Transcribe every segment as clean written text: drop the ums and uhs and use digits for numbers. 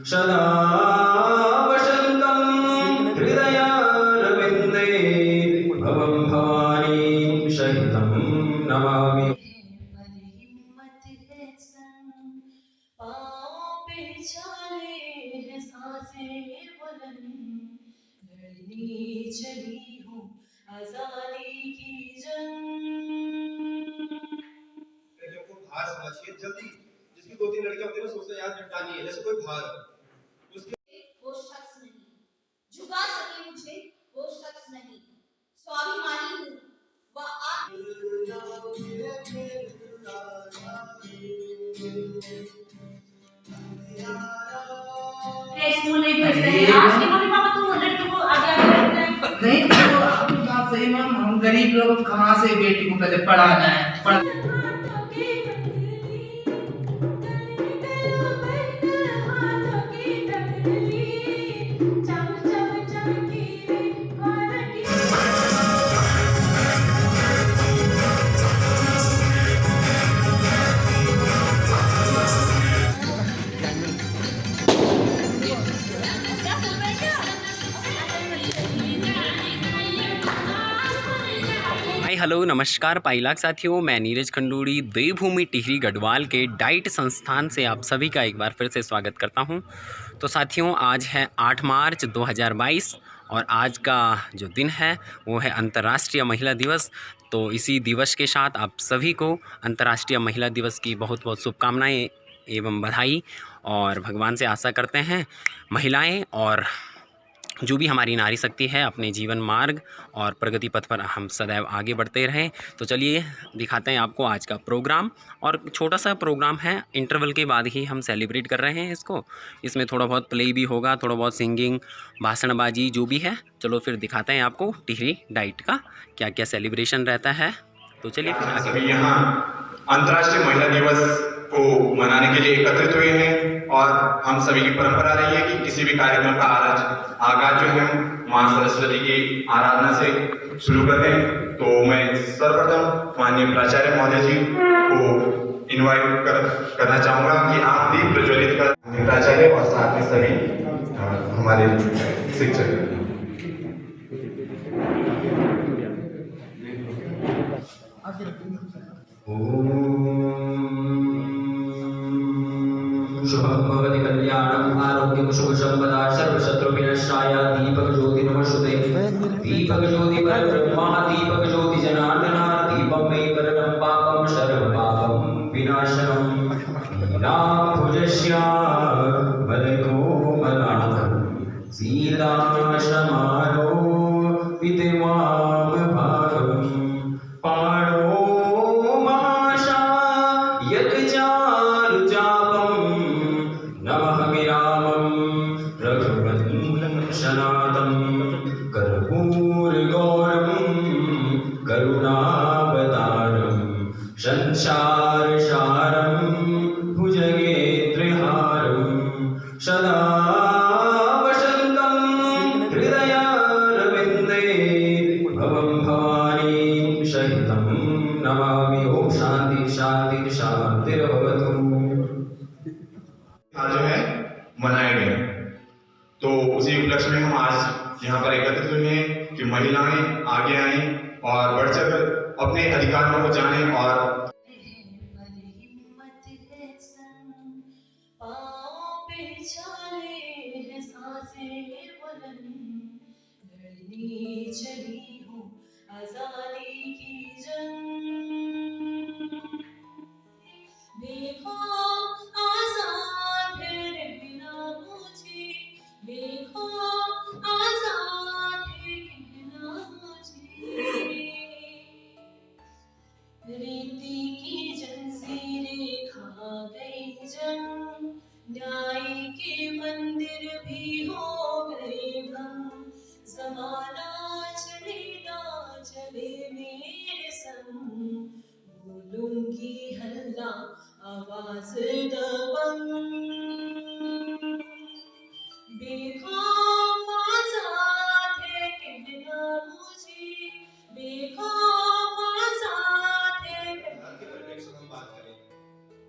सदा वसन्तं हृदयारविन्दे भवं भवानी सहितं नमामि। चली हूँ आजादी की जंग। लड़कियों को भार समझिए जल्दी, जिसकी 2-3 लड़कियां होती है ना सोचते हैं यार निपटानी है, जैसे कोई भार उसके वो शख्स नहीं झुका सके मुझे, वो शख्स नहीं स्वाभिमानी हूँ स्कूल नहीं भेजते हैं आज के मम्मी पापा तो लड़कियों को आगे आगे रखते हैं। नहीं तो आपकी बात सही मैम, हम गरीब लोग कहाँ से बेटी को पहले पढ़ाना है। हाय हेलो नमस्कार पाइलाक साथियों, मैं नीरज खंडूड़ी देवभूमि टिहरी गढ़वाल के डाइट संस्थान से आप सभी का एक बार फिर से स्वागत करता हूं। तो साथियों, आज है 8 मार्च 2022 और आज का जो दिन है वो है अंतर्राष्ट्रीय महिला दिवस। तो इसी दिवस के साथ आप सभी को अंतर्राष्ट्रीय महिला दिवस की बहुत बहुत शुभकामनाएँ एवं बधाई, और भगवान से आशा करते हैं महिलाएँ और जो भी हमारी नारी शक्ति है अपने जीवन मार्ग और प्रगति पथ पर हम सदैव आगे बढ़ते रहें। तो चलिए दिखाते हैं आपको आज का प्रोग्राम, और छोटा सा प्रोग्राम है, इंटरवल के बाद ही हम सेलिब्रेट कर रहे हैं इसको। इसमें थोड़ा बहुत प्ले भी होगा, थोड़ा बहुत सिंगिंग, भाषणबाजी जो भी है। चलो फिर दिखाते हैं आपको टिहरी डाइट का क्या क्या सेलिब्रेशन रहता है। तो चलिए फिर आगे। सभी यहाँ अंतर्राष्ट्रीय महिला दिवस को मनाने के लिए एकत्रित हुए हैं और हम सभी की परंपरा रही है कि किसी भी कार्यक्रम का आगाज जो है मां सरस्वती की आराधना से शुरू करते हैं। तो मैं सर्वप्रथम माननीय प्राचार्य महोदय जी को इनवाइट करना चाहूंगा कि आप दीप प्रज्वलित कर, प्राचार्य और साथ में सभी हमारे शिक्षक। शुभं भवति कल्याणं आरोग्यं शुभसंपदा सर्वशत्रुविनाशाय दीपक ज्योति नमोस्तुते। दीपक ज्योति परब्रह्म दीपक ज्योति जनार्दन दीपं मे वरदं पापं सर्वं पापं विनाशनं नीलाम्भुजस्य वदकोमलां सीतासमारोपितवामभागं पाणो माशा यत्चारुचापं नमः विरामं रघुवंशनाथं कर्पूरगौरवं करुणावतारं संसारसारं भुजगेन्द्रहारं सदा वसन्तं हृदयारविन्दे भवं भवानी सहितं नमामि। ओम शांति शांति शांतिर्भवतु। आज जो है मनाए गए, तो उसी उपलक्ष्य में हम आज यहाँ पर एकत्रित हुए हैं कि महिलाएं आगे आएं और बढ़ चढ़कर अपने अधिकारों को जानें और चली हूँ आजादी की जंग। देखो आजाद है रहना मुझे, देखो आजाद है रहना मुझे। रीति की जंजीरें खा गई जंग, न्याय के मंदिर भी हो गए भंग। ज़माना चले ना चले मेरे संग, बोलूंगी हल्ला आवाज दबंग। बेखौफ आजाद है कहना मुझे, बेखौफ आजाद है। के परिप्रेक्ष्य में हम बात करें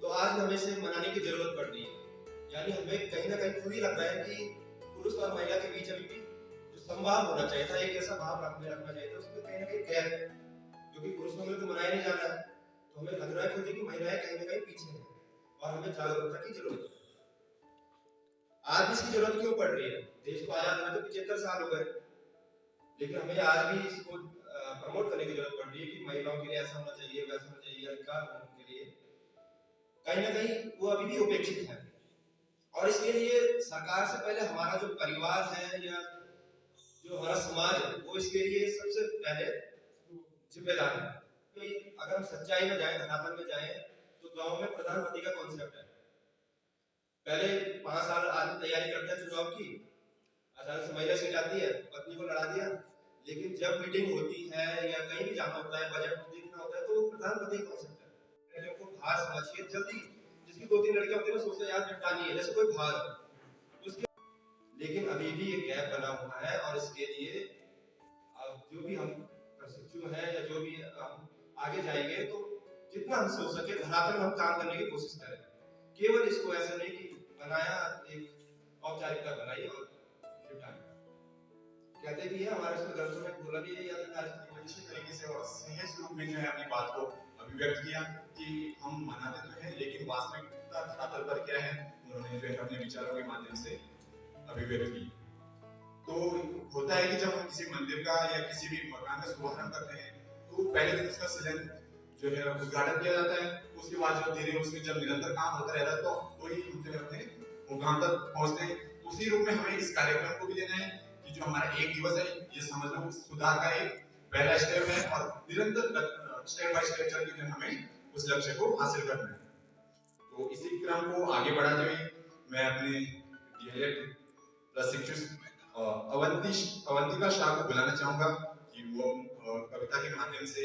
तो आज हमें इसे मनाने की जरूरत पड़ रही है, यानी हमें कहीं ना कहीं भी लग रहा है कि पुरुष और महिला के बीच अभी भी जो संवाद होना चाहिए था, एक ऐसा भाव रखना चाहिए था, उसमें कहीं ना कहीं गैप है, क्योंकि पुरुषों में तो मनाया नहीं जा रहा है। तो हमें लग रहा है खुद ही कि महिलाएं कहीं ना कहीं पीछे हैं और हमें जागरूकता की जरूरत है। आज इसकी जरूरत क्यों पड़ रही है? देश को आजाद हुए तो 75 साल हो गए, लेकिन हमें आज भी इसको प्रमोट करने की जरूरत पड़ रही है कि महिलाओं के लिए ऐसा होना चाहिए, वैसा होना चाहिए, अधिकार होने के लिए कहीं ना कहीं वो अभी भी उपेक्षित है। और इसके लिए सरकार से पहले हमारा जो परिवार है या जो हमारा समाज है वो इसके लिए सबसे पहले जिम्मेदार है। तो अगर हम सच्चाई में जाएं, धरातल में जाएं, तो गांव में प्रधानमंत्री का कॉन्सेप्ट है। पहले 5 साल आदमी तैयारी करता है चुनाव की, अचानक से महिला सीट आती है, पत्नी को लड़ा दिया। लेकिन जब मीटिंग होती है या कहीं भी जाना होता है, बजट देखना होता है, तो प्रधानमंत्री का कॉन्सेप्ट है लड़कियों को भार समझिए जल्दी, जिसकी 2-3 लड़कियां होती है ना सोचते हैं यार निपटानी है, जैसे कोई भार उसके। लेकिन अभी भी एक गैप बना हुआ है और इसके लिए अब जो भी हम प्रशिक्षु हैं या जो भी हम आगे जाएंगे तो जितना हम सोच सके धरातल में हम काम करने की कोशिश करें। केवल इसको ऐसा नहीं कि बनाया एक औपचारिकता बनाई और निपटाया। कहते भी है हमारे इसमें ग्रंथों में बोला भी है या इसी तरीके से और सहज रूप में जो है अपनी बात को अभिव्यक्त किया कि हम मनाते तो हैं लेकिन वास्तविकता धरातल पर क्या है, उन्होंने जो है अपने विचारों के माध्यम से अभिव्यक्त की। तो होता है कि जब हम किसी मंदिर का या किसी भी मकान का शुभारंभ करते हैं तो पहले दिन उसका सृजन जो है उद्घाटन किया जाता है, उसके बाद जब धीरे उसमें जब निरंतर काम होता रहता है तो ही हम जो है अपने मुकाम तक पहुंचते हैं। उसी रूप में हमें इस कार्यक्रम को भी लेना है कि जो हमारा एक दिवस है ये समझ लो सुधार का एक पहला स्टेप है और निरंतर स्टेप बाय स्टेप चल के हमें उस लक्ष्य को हासिल करना है। तो इसी क्रम को आगे बढ़ाते हुए मैं अपने डीएलएड प्रशिक्षु अवंतिका शाह को बुलाना चाहूंगा कि वो कविता के माध्यम से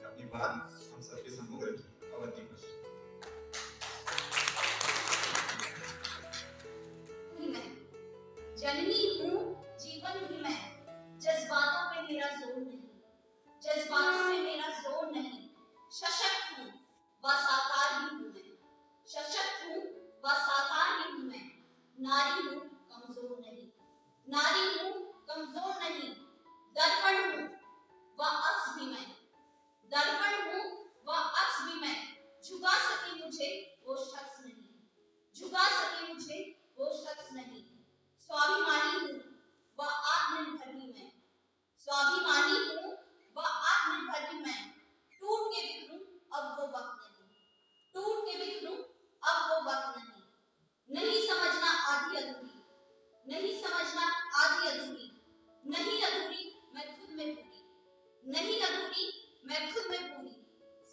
अपनी बात हम सबके सम्मुख रखें। अवंतिका जननी हूँ, जीवन भी मैं, जज्बातों पे मेरा जोर नहीं, जज्बातों पे मेरा जोर नहीं, सशक्त हूँ व साकार भी हूँ मैं, सशक्त हूँ व साकार भी हूँ मैं, नारी हूँ कमजोर नहीं, नारी हूँ कमजोर नहीं, दर्पण हूँ व अक्स भी मैं, दर्पण हूँ व अक्स भी मैं, झुका सके मुझे वो शख्स नहीं, झुका सके मुझे वो शख्स नहीं, स्वाभिमानी हूँ व आत्मनिर्भर भी मैं, स्वाभिमानी हूँ व आत्मनिर्भर भी मैं, टूट के बिखरूं अब वो वक्त नहीं, टूट के बिखरूं अब वो वक्त नहीं, नहीं समझना आधी अधूरी, नहीं समझना आधी अधूरी, नहीं अधूरी मैं खुद में पूरी, नहीं अधूरी मैं खुद में पूरी,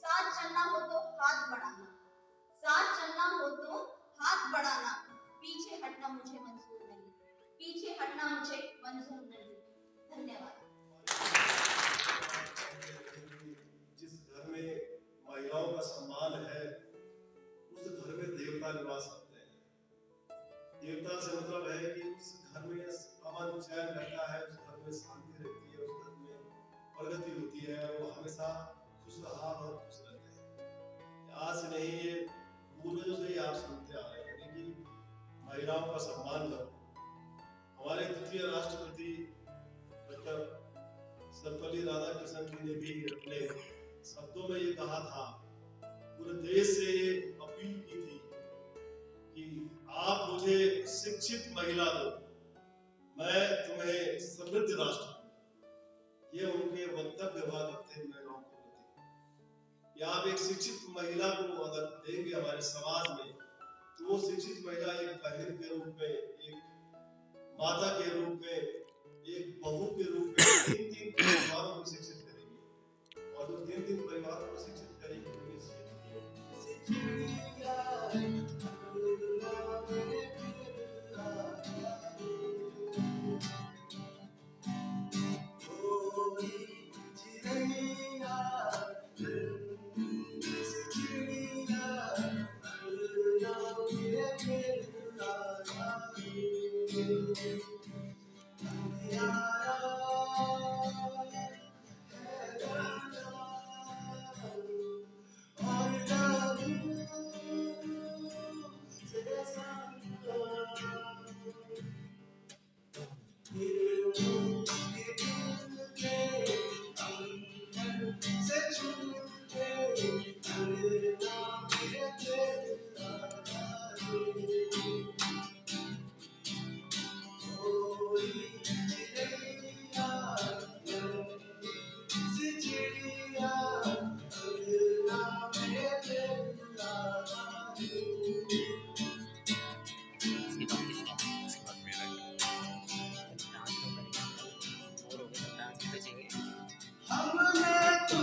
साथ चलना हो तो हाथ बढ़ाना, साथ चलना हो तो हाथ बढ़ाना, पीछे हटना मुझे मंजूर नहीं, पीछे हटना मुझे मंजूर नहीं। धन्यवाद। जिस घर में महिलाओं का सम्मान है उस घर में देवता निवास करते हैं। देवता से मतलब है कि उस घर में अमन चैन रहता है, उस घर में शांति रहती है, उस घर में प्रगति होती है और वो हमेशा खुशहाल और खुश रहते हैं। आज से नहीं, ये पूर्वजों से ही आप सुनते आ रहे हैं कि महिलाओं का सम्मान करो। हमारे द्वितीय राष्ट्रपति डॉक्टर सर्वपल्ली राधाकृष्णन जी ने भी अपने शब्दों में ये कहा था, पूरे देश से ये अपील की थी कि आप मुझे शिक्षित महिला दो, मैं तुम्हें समृद्ध राष्ट्र दूं। ये उनके वक्तव्य हुआ करते महिलाओं के प्रति कि आप एक शिक्षित महिला को अगर देंगे हमारे समाज में तो वो शिक्षित महिला एक बहन के रूप में, एक माता के रूप में, एक बहू के रूप में 3-3 परिवारों को शिक्षित करेगी और जो 3-3 परिवारों को शिक्षित करेगी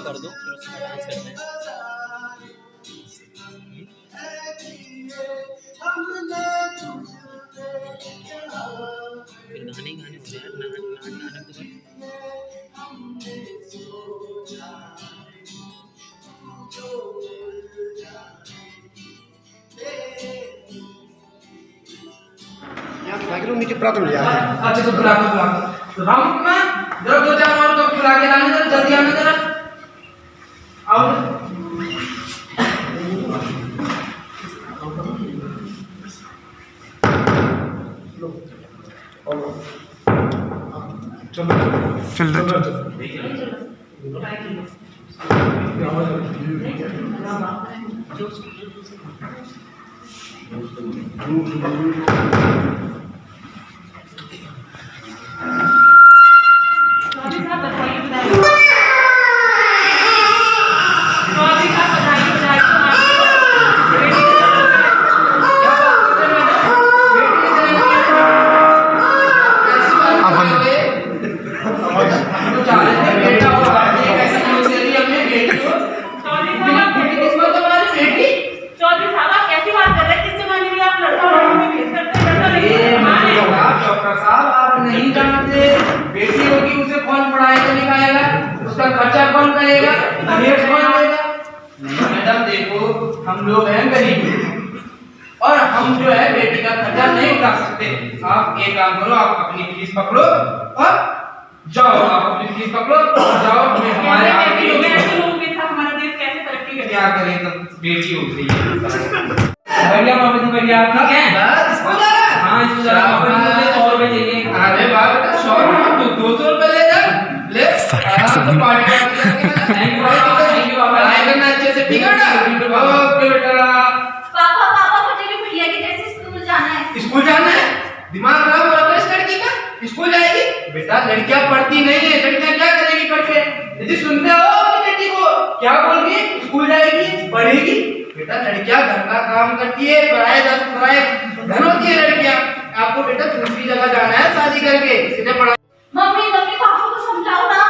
कर दो फिर उसका डांस करते हैं। फिर गाने गाने हो यार, नाटक तो नीचे प्राप्त हो जाए। अच्छा तो बुला तो राम में जरा 2-4 और तो बुला के लाने जरा, जल्दी आना जरा। आओ खर्चा कौन करेगा, दहेज कौन देगा? मैडम देखो हम लोग हैं गरीब और हम जो है बेटी का खर्चा नहीं उठा सकते। आप एक काम करो, आप अपनी फीस पकड़ो और जाओ, आप अपनी फीस पकड़ो और जाओ। हमारे लोगों के साथ हमारा देश कैसे तरक्की करेगा? क्या करें, तो बेटी हो गई है। भैया वापस भैया आप ठीक है? स्कूल जा रहा है? हाँ स्कूल जा रहा है। 100 रुपए चाहिए। अरे बाप रे 100 रुपए तो 200 रुपए ले जा, ले आराम से पार्टी करके। थैंक यू बाबा, पढ़ाई करना अच्छे से, ठीक है ना? ओके बेटा। पापा मुझे भी भैया के जैसे स्कूल जाना है। स्कूल जाना है? दिमाग खराब हो रहा है इस लड़की का? स्कूल जाएगी? बेटा लड़कियां पढ़ती नहीं है, लड़कियां क्या करेगी पढ़ के? यदि सुनते हो अपनी बेटी को क्या बोल रही है? स्कूल जाएगी, पढ़ेगी? बेटा लड़कियां घर का काम करती है, पढ़ाई धन होती है लड़कियां। आपको बेटा दूसरी जगह जाना है शादी करके, सीधे पढ़ा। मम्मी पापा को समझाओ ना।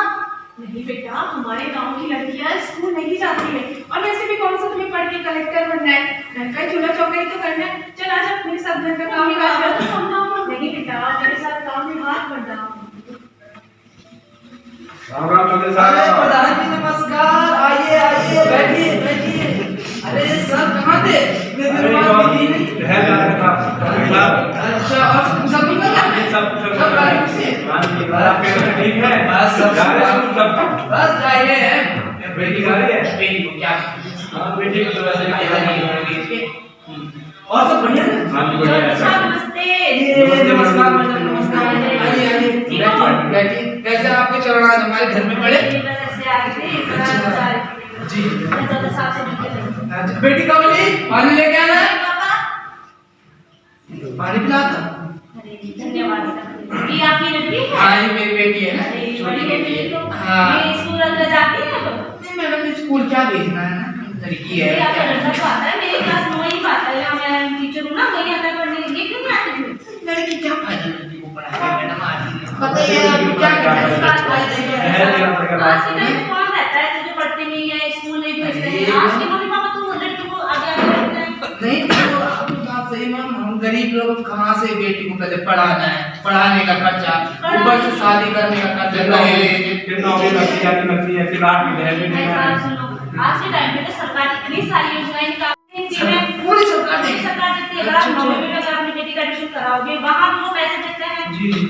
नहीं बेटा, हमारे गांव की लड़कियां स्कूल नहीं जाती है और वैसे भी कौन सा तुम्हें पढ़ के कलेक्टर बनना है, घर का चूल्हा चौका ही तो करना है। चल आजा मेरे साथ घर का काम काज कर। समझाओ। नहीं बेटा मेरे साथ काम में हाथ मत डालो। राम राम चौधरी साहब। अरे प्रधान जी नमस्कार, आइए आइए बैठिए। अरे सर कहाँ थे? अरे शहर जा रहा था। अच्छा और सब ठीक है? सब गाड़ी से? ठीक है बस सब बस जाइए हैं। बेटी जा रही है? बेटी को क्या? हाँ बेटी को तो वैसे फायदा नहीं होगा। और सब बढ़िया ना? हाँ जी बढ़िया है। नमस्ते। नमस्कार मैडम, नमस्कार। आइए बैठिए। कैसे आपके चरण आज हमारे घर में पड़े? जी बेटी कमली पानी लेके आना है। पानी पिला था। धन्यवाद। ये आपकी लड़की है? हाँ ये मेरी बेटी है ना, छोटी बेटी है। हाँ ये स्कूल अंदर जाती है? नहीं मैडम स्कूल क्या भेजना है ना, लड़की है। आपका लड़का तो आता है, मेरी क्लास 9 ही पाता है। मैं टीचर हूँ ना, वही आता है पढ़ने के लिए। क्यों नहीं आती थी? लड़की क्या फायदा लड़की को पढ़ा के मैडम आती है। बताइए आप क्या करना है? आज के टाइम में कौन रहता है जो पढ़ते नहीं है, स्कूल नहीं भेजते हैं? आज के मम्मी पापा तो लड़कियों को आगे आगे रखते हैं। नहीं तो आपकी बात सही मैम, हम गरीब लोग कहाँ से बेटी को पहले पढ़ाना है, पढ़ाने का खर्चा, ऊपर से शादी करने का खर्चा, आज के टाइम में तो सरकार इतनी सारी योजनाएं निकालती है, पूरी सरकार देती है। सरकार देती है। अगर आप नौवीं में अगर अपनी बेटी का एडमिशन कराओगे, वहाँ भी वो पैसे देते हैं।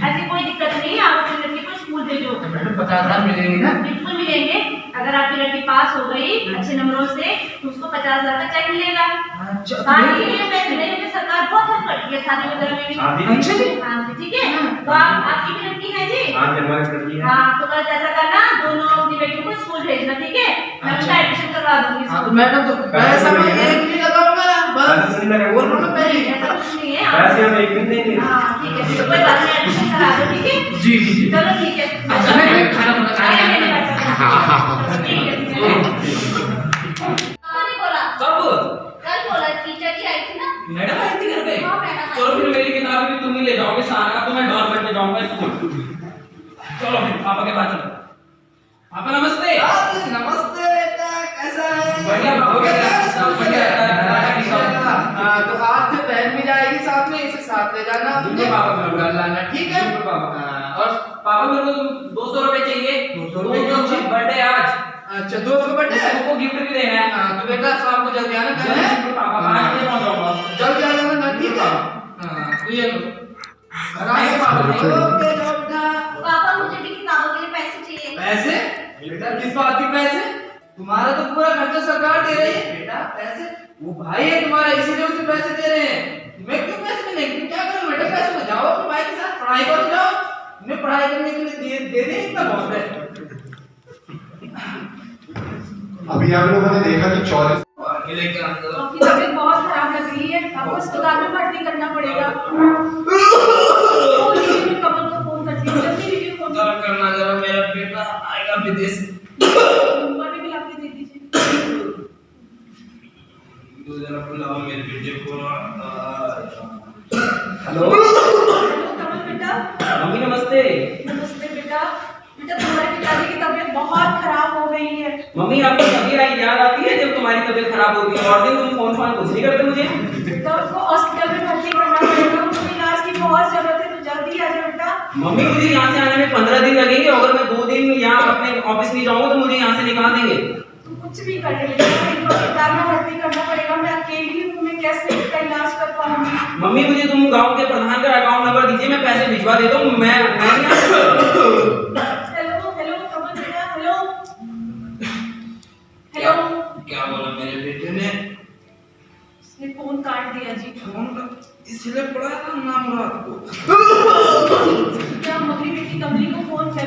ऐसी कोई दिक्कत नहीं है, आप अपनी लड़की को स्कूल भेजो। मैडम 50,000 मिलेंगे ना? बिल्कुल मिलेंगे। अगर आपकी लड़की पास हो गई अच्छे नंबरों से तो उसको 50,000 का चेक मिलेगा। अच्छा शादी के लिए पैसे देने में सरकार बहुत हेल्प करती है, शादी वगैरह में भी। अच्छा जी। हाँ ठीक है। तो आपकी भी लड़की है जी? हाँ हमारी लड़की है। हाँ तो बस ऐसा करना, दोनों अपनी बेटियों को स्कूल भेजना, ठीक है? मैं उसका एडमिशन करवा दूंगी। हाँ तो मैडम तो पैसा मैं एक नहीं लगाऊंगा, बस बोल रहा हूँ पहले। ऐसा कुछ नहीं है। पैसे हम एक दिन देंगे। हाँ ठीक है, तो कोई बात नहीं, एडमिशन करा दो, ठीक है? जी जी। चलो ठीक है। अच्छा मैं खाना बना ठीक है ठीक है। पापा ने बोला कब? कल बोला, टीचर जी आई थी ना। मैडम आई थी घर पे? हाँ मैडम आई चलो फिर मेरी किताब भी तुम ही ले जाओगे, सारा तो मैं डॉर बैठ के जाऊंगा स्कूल। चलो फिर पापा के पास चलो। पापा नमस्ते। नमस्ते हो गया सब बढ़िया। तो आज से बहन भी जाएगी साथ में, इसे साथ ले जाना, पापा को लाना, ठीक है? और पापा मेरे को 200 रुपए चाहिए, 200 रुपए दोस्तों का बर्थडे आज। अच्छा, दोस्त को बर्थडे है, उसको गिफ्ट भी देना है। हाँ तो बेटा शाम को जल्दी आना, कल है पापा 5 बजे पहुंच जाऊंगा। जल्दी आ जाना ना, ठीक है? हाँ तो ये लो, आराम से पापा ओके बेटा। पापा मुझे भी किताबों के लिए पैसे चाहिए। पैसे? बेटा किस बात के पैसे? तुम्हारा तो पूरा खर्चा सरकार दे रही है बेटा। पैसे वो भाई है तुम्हारा, इसीलिए उसे पैसे दे रहे हैं। मैं क्यों पैसे मिलेंगे? तुम क्या करो बेटा, पैसे को जाओ अपने भाई के साथ पढ़ाई करो, जाओ। तुम्हें पढ़ाई करने के लिए दे दे, इतना बहुत है। अभी आप लोगों ने देखा कि 24 आपकी तबीयत बहुत खराब लग रही है, आपको अस्पताल में भर्ती करना पड़ेगा। कमल को फोन करती हूँ, जल्दी वीडियो फोन करना जरा, मेरा बेटा आएगा विदेश से। पानी भी लाके दे दीजिए। तो जरा बुलाओ मेरे बेटे को। हेलो कमल बेटा। मम्मी नमस्ते। नमस्ते बेटा। बेटा तुम्हारे पिताजी की तबीयत बहुत खराब हो गई है। मम्मी आपको कभी याद आती है जब तुम्हारी तबीयत खराब होती है? और दिन तुम फोन कुछ नहीं करते मुझे। बेटा उसको हॉस्पिटल में भर्ती करना पड़ेगा, उसको इलाज की बहुत जरूरत है, तो जल्दी आ जा बेटा। मम्मी मुझे यहाँ से आने में 15 दिन लगेंगे, अगर मैं 2 दिन यहाँ अपने ऑफिस नहीं जाऊंगा तो मुझे यहाँ से निकाल देंगे। तू कुछ भी कर ले बेटा, इनको अस्पताल में भर्ती करना पड़ेगा। मैं अकेली हूँ, मैं कैसे इसका इलाज कर पाऊंगी? मम्मी मुझे तुम गांव के प्रधान का अकाउंट नंबर दीजिए, मैं पैसे भिजवा देता हूँ। मैं हेलो हेलो कमल बेटा, हेलो हेलो। क्या बोला मेरे बेटे ने? उसने फोन काट दिया जी। फोन इसलिए पड़ा था नाम रात को। क्या मम्मी बेटी कमली को फोन कर।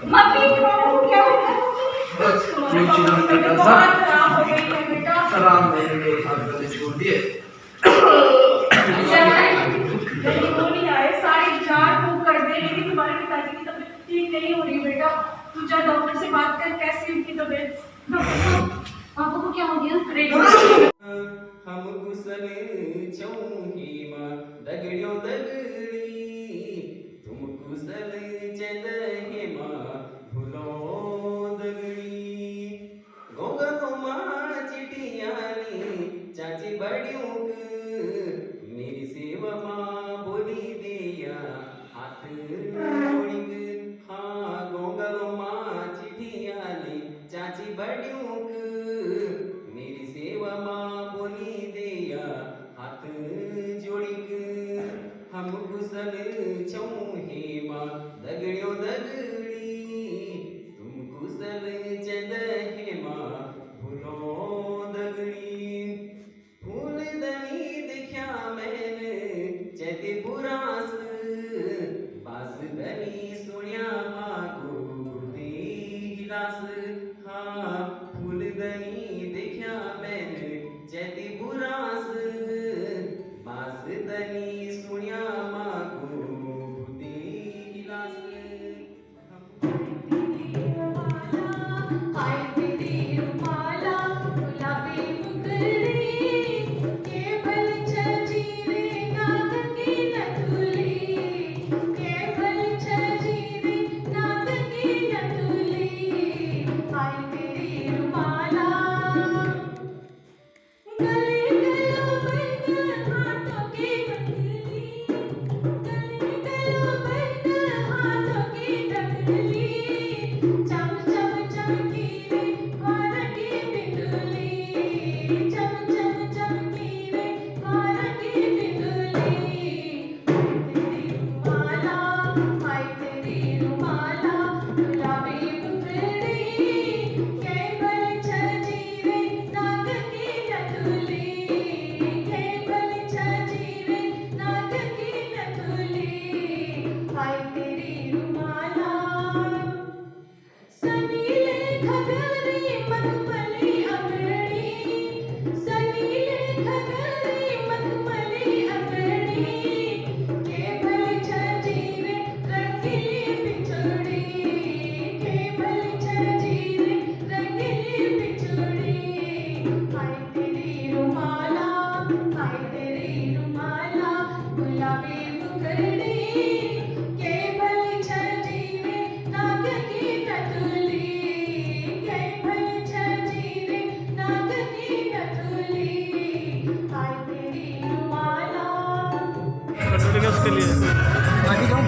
मम्मी क्या हो गया? बहुत खराब हो गई है बेटा। सलाम मेरे साथ छोड़ दिए। गोली आए, सारी जान फूक कर दे, लेकिन तुम्हारे पिताजी की तबीयत ठीक नहीं हो रही बेटा। तू जा डॉक्टर से बात कर, कैसी उनकी तबीयत? डॉक्टर साहब पापा को क्या हो गया? हम कुशल चौकी मां दगड़ियों दगड़ी तुम कुशल चंद हे मां भूलो दगड़ी गोगनो मां चिटियानी चाची बड़ियों मेरी सेवा मां बोली दिया हाथ जोड़ी हाँ गोगनो मां चिटियानी चाची बड़ियों मेरी सेवा मां बोली दिया हाथ जोड़ी हम कुशल चौहे मां दगड़ियों दगड़ी तुम कुशल चंद हे मां भूलो दगड़ी फूलदनी दिख्या मैंने चैते पुरास बास दनी सुनिया मां को गुर्दी गिलास हाँ फूलदनी दिख्या मैंने चैते पुरास बास दनी सुनिया मां को गुर्दी गिलास हाय तेरी रुमाला गुलाबी मुगली केवल छजीरे नाद की नथुली केवल छजीरे नाद की नथुली हाय तेरी रुमाला गले के लिए आगे जाऊँ।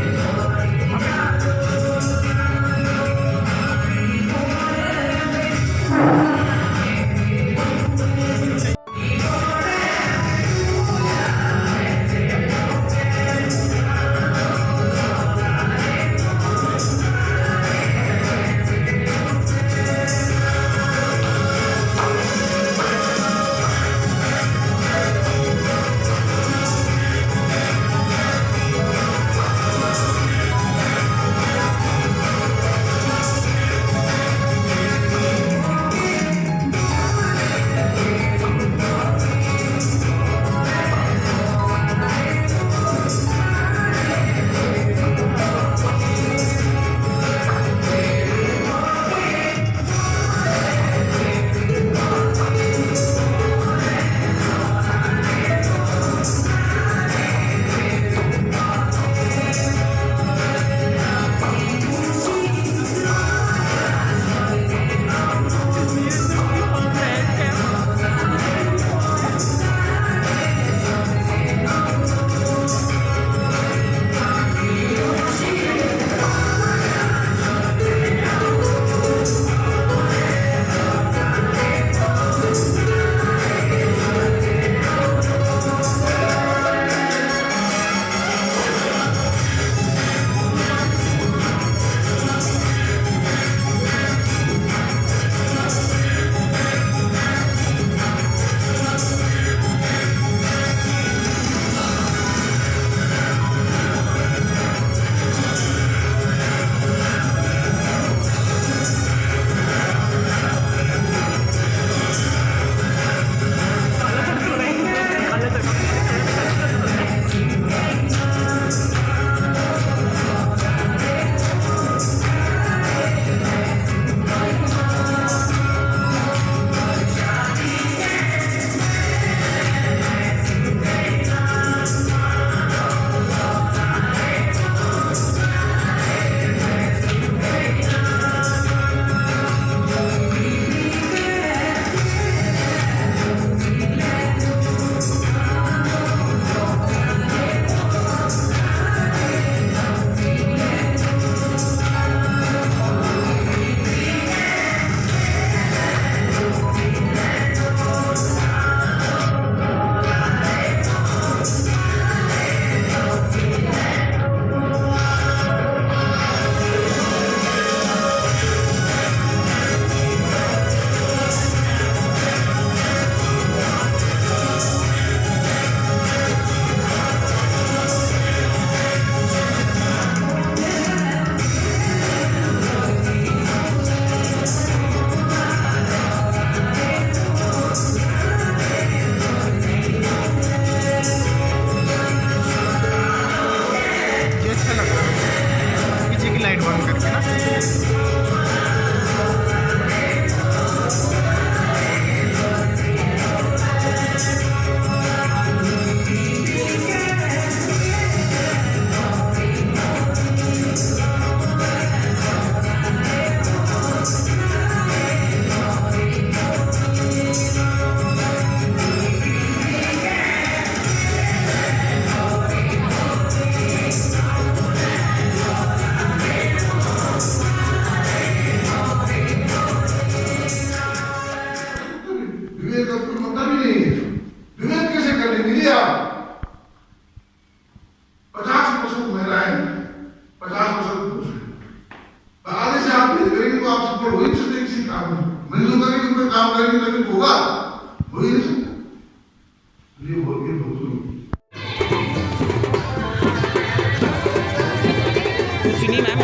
सुनिए मैम,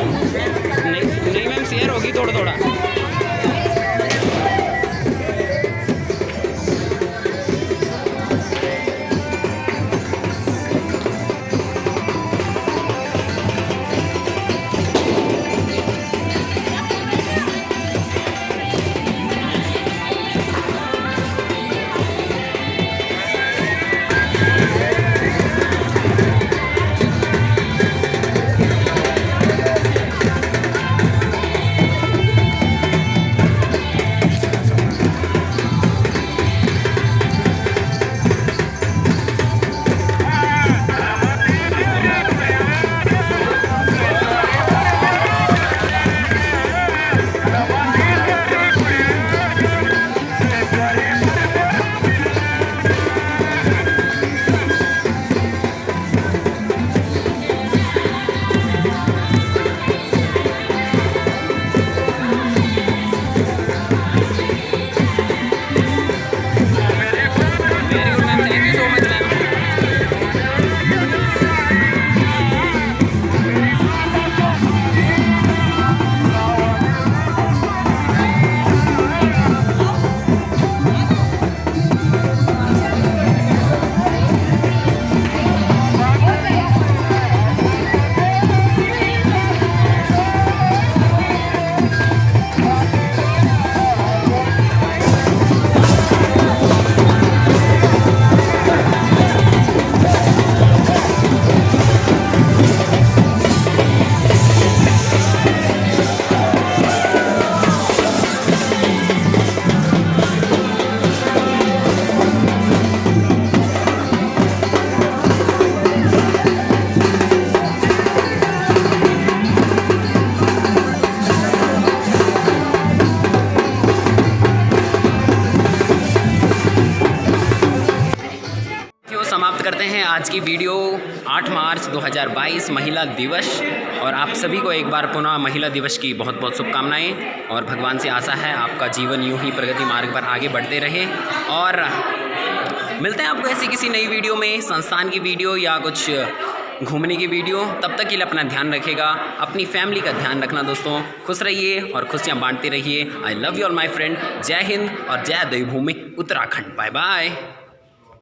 नहीं मैम, शेयर होगी थोड़ा थोड़ा। आज की वीडियो 8 मार्च 2022 महिला दिवस, और आप सभी को एक बार पुनः महिला दिवस की बहुत बहुत शुभकामनाएं, और भगवान से आशा है आपका जीवन यूं ही प्रगति मार्ग पर आगे बढ़ते रहे। और मिलते हैं आपको ऐसी किसी नई वीडियो में, संस्थान की वीडियो या कुछ घूमने की वीडियो। तब तक के लिए अपना ध्यान रखिएगा, अपनी फैमिली का ध्यान रखना दोस्तों। खुश रहिए और खुशियाँ बांटते रहिए। I love you all my friend. जय हिंद और जय देवभूमि उत्तराखंड। Bye bye.